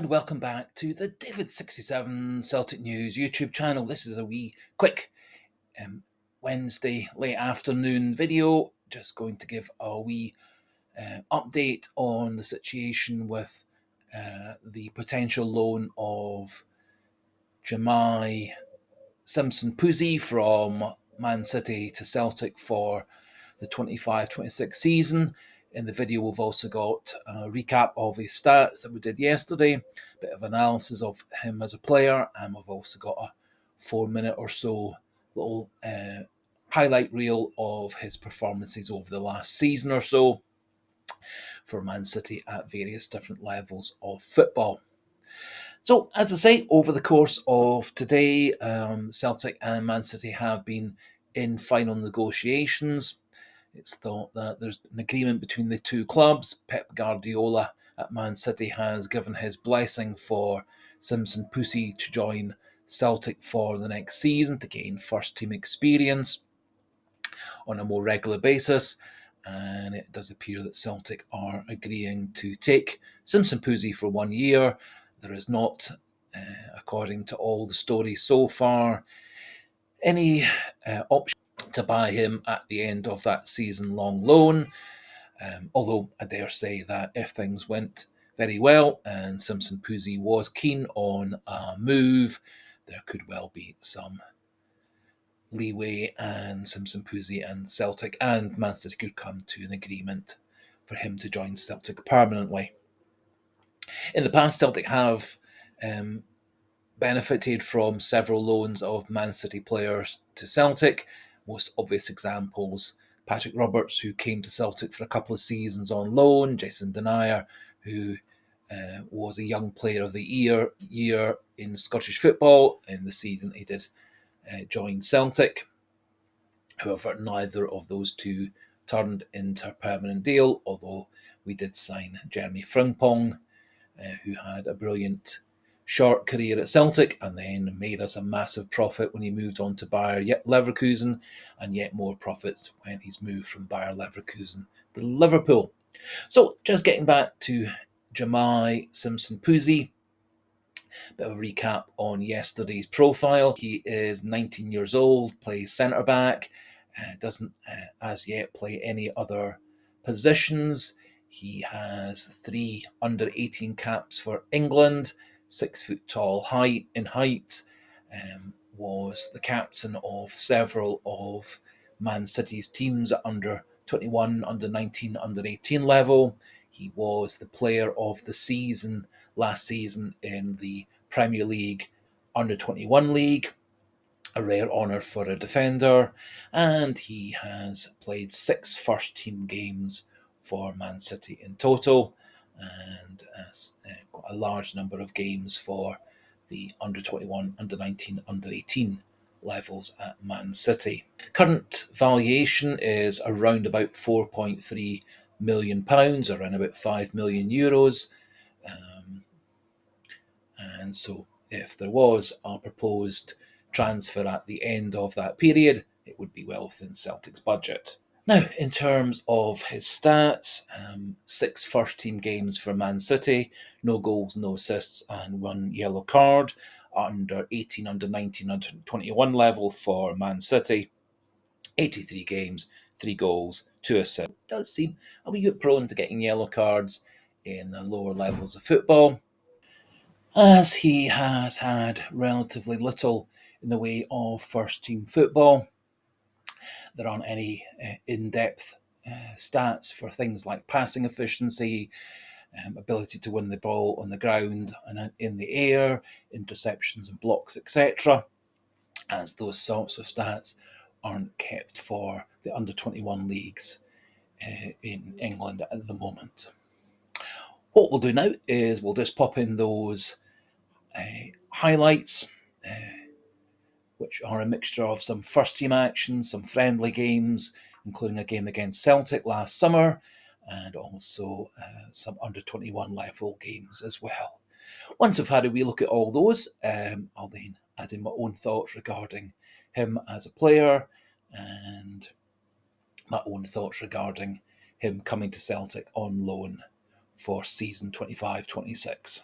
welcome back to the David67 Celtic News YouTube channel. This is a wee quick Wednesday late afternoon video. Just going to give a wee update on the situation with the potential loan of Jahmai Simpson-Pusey from Man City to Celtic for the 25-26 season. In the video, we've also got a recap of his stats that we did yesterday, a bit of analysis of him as a player, and we've also got a 4-minute or so little highlight reel of his performances over the last season or so for Man City at various different levels of football. So, as I say, over the course of today, Celtic and Man City have been in final negotiations. It's thought that there's an agreement between the two clubs. Pep Guardiola at Man City has given his blessing for Simpson-Pusey to join Celtic for the next season to gain first-team experience on a more regular basis. And it does appear that Celtic are agreeing to take Simpson-Pusey for 1 year. There is not, according to all the stories so far, any option to buy him at the end of that season-long loan. Although I dare say that if things went very well and Simpson-Pusey was keen on a move, there could well be some leeway, and Simpson-Pusey and Celtic and Man City could come to an agreement for him to join Celtic permanently. In the past, Celtic have benefited from several loans of Man City players to Celtic. Most obvious examples, Patrick Roberts, who came to Celtic for a couple of seasons on loan, Jason Denayer, who was a young player of the year in Scottish football in the season he did join Celtic. However, neither of those two turned into a permanent deal, although we did sign Jeremy Frimpong, who had a brilliant short career at Celtic and then made us a massive profit when he moved on to Bayer Leverkusen, and yet more profits when he's moved from Bayer Leverkusen to Liverpool. So just getting back to Jahmai Simpson-Pusey, bit of a recap on yesterday's profile. He is 19 years old, plays centre-back, doesn't as yet play any other positions. He has 3 under-18 caps for England, 6 foot tall height, was the captain of several of Man City's teams at under 21, under 19, under 18 level. He was the player of the season last season in the Premier League under 21 league, a rare honour for a defender, and he has played 6 first team games for Man City in total, and a large number of games for the under 21, under 19, under 18 levels at Man City. Current valuation is around about £4.3 million, around about €5 million. And so if there was a proposed transfer at the end of that period, it would be well within Celtic's budget. Now, in terms of his stats, 6 first-team games for Man City, no goals, no assists, and 1 yellow card. Under 18, under 19, under 21 level for Man City, 83 games, 3 goals, 2 assists. It does seem a wee bit prone to getting yellow cards in the lower levels of football, as he has had relatively little in the way of first-team football. There aren't any in-depth stats for things like passing efficiency, ability to win the ball on the ground and in the air, interceptions and blocks, etc., as those sorts of stats aren't kept for the under-21 leagues in England at the moment. What we'll do now is we'll just pop in those highlights, which are a mixture of some first-team action, some friendly games, including a game against Celtic last summer, and also some under-21 level games as well. Once I've had a wee look at all those, I'll then add in my own thoughts regarding him as a player and my own thoughts regarding him coming to Celtic on loan for season 25-26.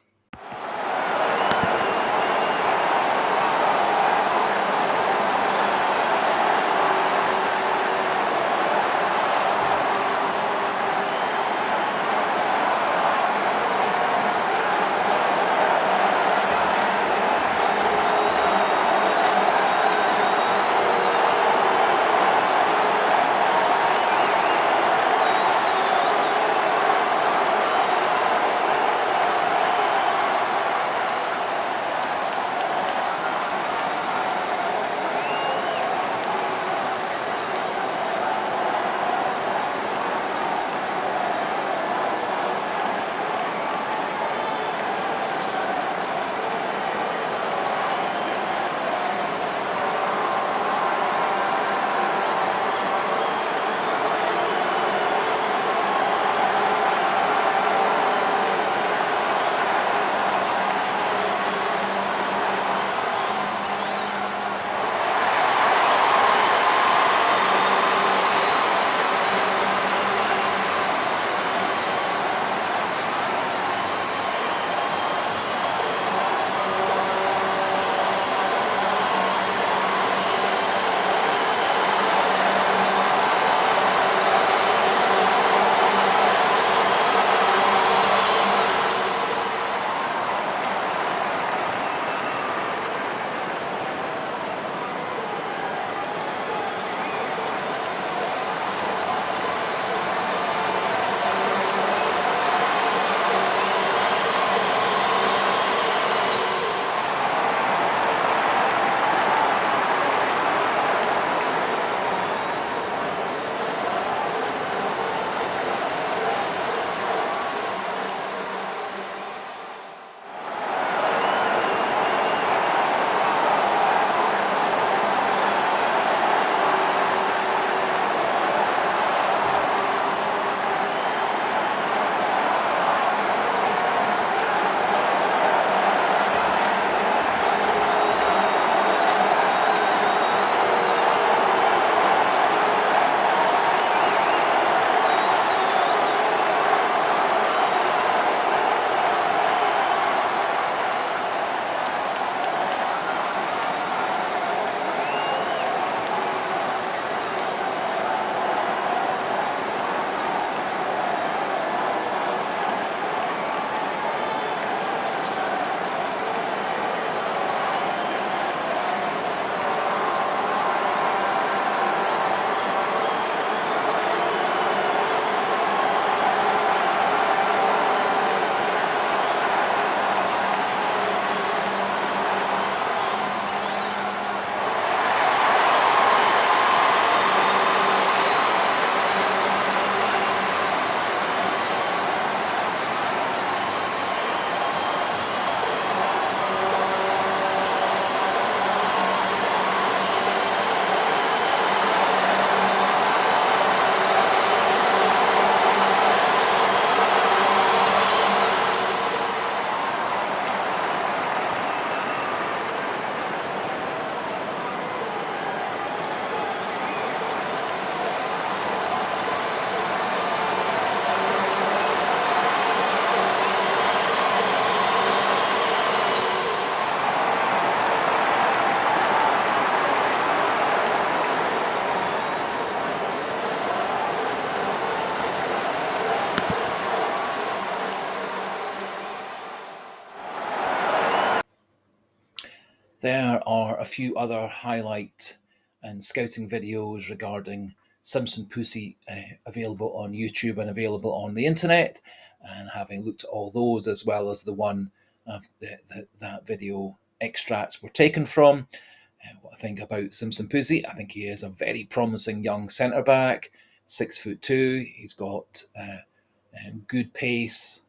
There are a few other highlight and scouting videos regarding Simpson-Pusey available on YouTube and available on the internet. And having looked at all those, as well as the one that video extracts were taken from, what I think about Simpson-Pusey, I think he is a very promising young centre back, 6'2". He's got good pace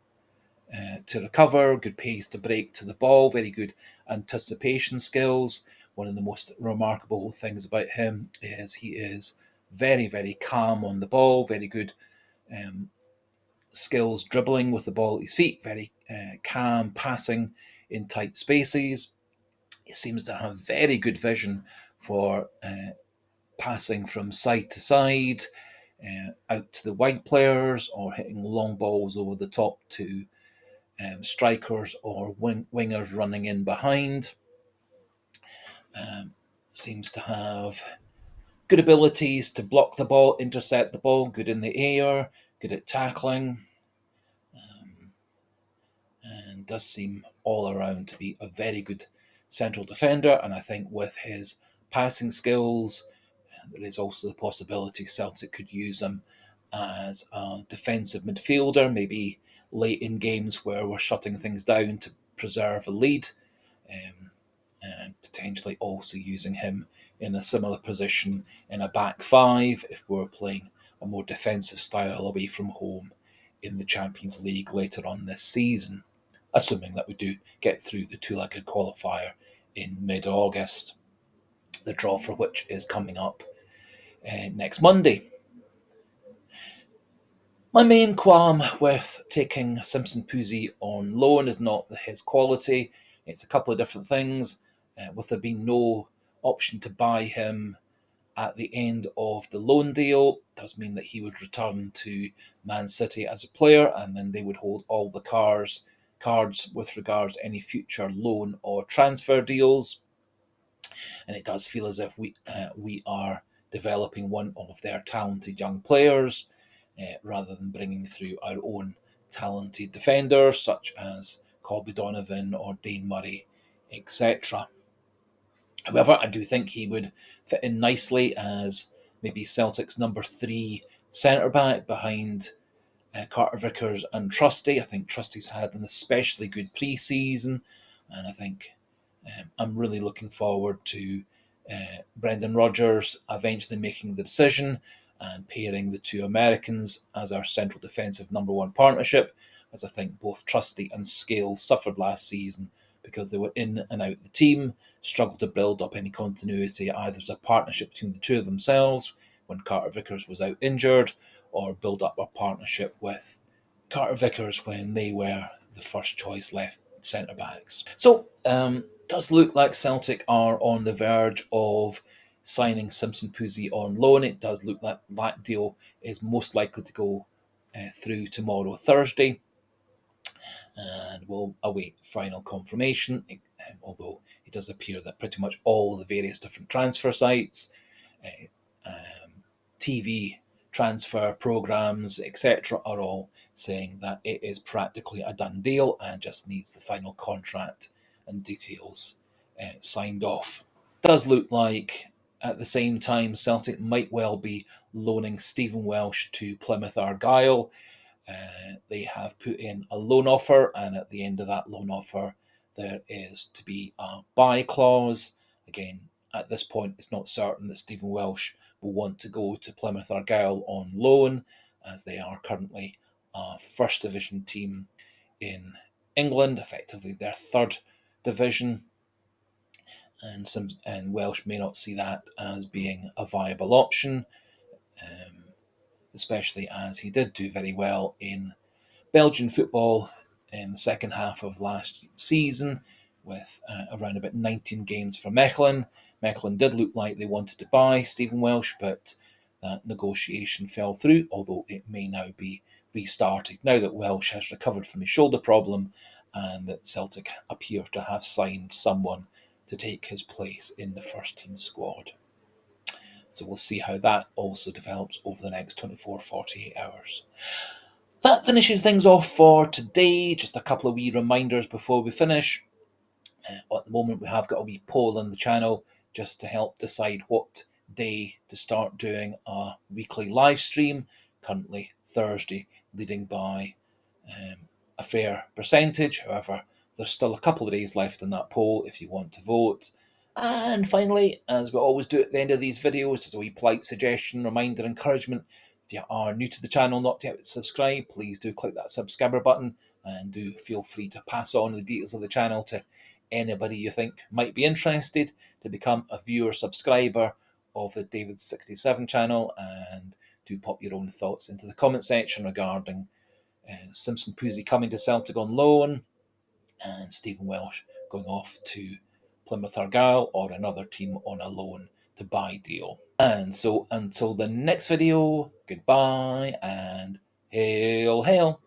to recover, good pace to break to the ball, very good anticipation skills. One of the most remarkable things about him is he is very, very calm on the ball, very good skills dribbling with the ball at his feet, very calm passing in tight spaces. He seems to have very good vision for passing from side to side, out to the wide players, or hitting long balls over the top to strikers or wingers running in behind. Seems to have good abilities to block the ball, intercept the ball, good in the air, good at tackling, and does seem all around to be a very good central defender. And I think with his passing skills, there is also the possibility Celtic could use him as a defensive midfielder, maybe late in games where we're shutting things down to preserve a lead, um, and potentially also using him in a similar position in a back five if we're playing a more defensive style away from home in the Champions League later on this season, assuming that we do get through the two-legged qualifier in mid-August, the draw for which is coming up next Monday. My main qualm with taking Simpson-Pusey on loan is not his quality. It's a couple of different things. With there being no option to buy him at the end of the loan deal, does mean that he would return to Man City as a player, and then they would hold all the cards with regards to any future loan or transfer deals. And it does feel as if we are developing one of their talented young players rather than bringing through our own talented defenders such as Colby Donovan or Dane Murray, etc. However, I do think he would fit in nicely as maybe Celtic's number 3 centre back behind Carter Vickers and Trusty. I think Trusty's had an especially good pre-season, and I think I'm really looking forward to Brendan Rodgers eventually making the decision and pairing the two Americans as our central defensive number 1 partnership, as I think both Trusty and Scales suffered last season because they were in and out the team, struggled to build up any continuity either as a partnership between the two of themselves when Carter Vickers was out injured, or build up a partnership with Carter Vickers when they were the first choice left centre backs. So, does look like Celtic are on the verge of signing Simpson-Pusey on loan. It does look like that deal is most likely to go through tomorrow, Thursday, and we'll await final confirmation. Although it does appear that pretty much all the various different transfer sites, TV transfer programs, etc., are all saying that it is practically a done deal and just needs the final contract and details signed off. Does look like at the same time Celtic might well be loaning Stephen Welsh to Plymouth Argyle. They have put in a loan offer, and at the end of that loan offer, there is to be a buy clause. Again, at this point, it's not certain that Stephen Welsh will want to go to Plymouth Argyle on loan, as they are currently a First Division team in England, effectively their third division. And Welsh may not see that as being a viable option, especially as he did do very well in Belgian football in the second half of last season with around about 19 games for Mechelen. Mechelen did look like they wanted to buy Stephen Welsh, but that negotiation fell through, although it may now be restarted now that Welsh has recovered from his shoulder problem and that Celtic appear to have signed someone to take his place in the first team squad. So we'll see how that also develops over the next 24-48 hours. That finishes things off for today. Just a couple of wee reminders before we finish. At the moment, we have got a wee poll on the channel just to help decide what day to start doing a weekly live stream. Currently Thursday, leading by a fair percentage. However, there's still a couple of days left in that poll if you want to vote. And finally, as we always do at the end of these videos, just a wee polite suggestion, reminder, encouragement. If you are new to the channel, not yet subscribed, please do click that subscriber button and do feel free to pass on the details of the channel to anybody you think might be interested to become a viewer subscriber of the David67 channel, and do pop your own thoughts into the comment section regarding Simpson-Pusey coming to Celtic on loan and Stephen Welsh going off to Plymouth Argyle or another team on a loan to buy deal. And so until the next video, goodbye and hail, hail.